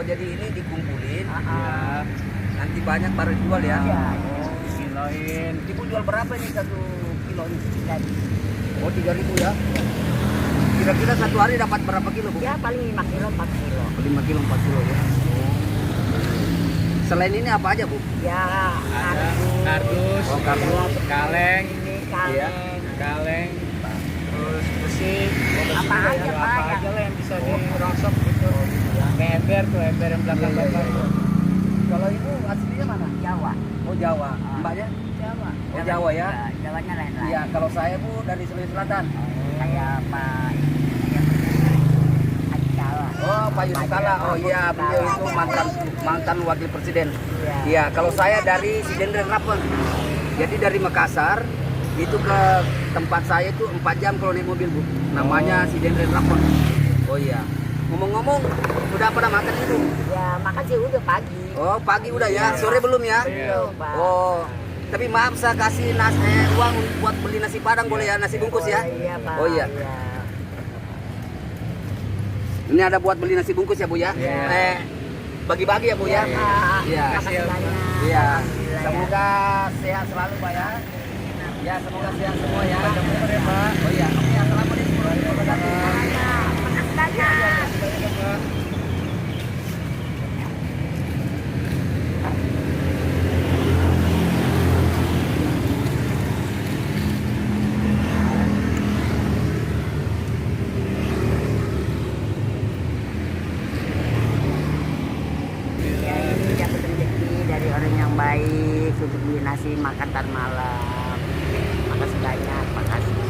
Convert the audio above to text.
jadi ini dikumpulin. Nanti banyak baru jual ya. Iya. Kiloin. Ibu jual berapa nih 1 kilo ini? 3.000. Oh 3.000 ya. Kira-kira satu hari dapat berapa kilo Bu? Ya paling 5 kilo 4 kilo. 5 kilo 4 kilo ya. Selain ini apa aja Bu? Ya Kardus, Oh kardus. kaleng, ini Iya. kaleng, terus besi, Apa aja, apa Pak, aja lah yang bisa dirongsok gitu. Kayak ember tuh, ember yang belakang Iya, iya, belakang. iya. Kalau ibu aslinya mana? Jawa. Oh Jawa. Mbaknya? Jawa. Oh, Jawa ya? Jawanya lain-lain. Iya, kalau saya Bu dari Sulawesi Selatan. Kayak Pak Haji Kala. Oh, Pak Yusuf Kala. Oh iya, beliau itu mantan wakil presiden. Iya. Iya, kalau saya dari Sidendren Rapeng. Jadi dari Makassar itu ke tempat saya itu 4 jam kalau naik mobil Bu. Namanya Sidendren Rapeng. Oh iya. Ngomong-ngomong, udah pada makan itu? Ya makan sih udah pagi. Oh, pagi udah ya. Sore belum ya? Belum, Pak. Oh. Tapi maaf saya kasih uang buat beli nasi padang boleh ya, nasi bungkus ya? Iya, Pak. Oh iya. Ini ada buat beli nasi bungkus ya Bu ya? Iya. Bagi-bagi ya Bu ya? Iya. Makasih banyak. Iya. Alhamdulillah, ya. Semoga sehat selalu Pak ya. Ya semoga sehat semua ya. Bener ya, Pak. Oh iya. Oke, assalamualaikum warahmatullahi wabarakatuh. Makasih banyak. Ya ini dapat rezeki dari orang yang baik untuk beli nasi makan ntar malam. Makasih banyak, makasih.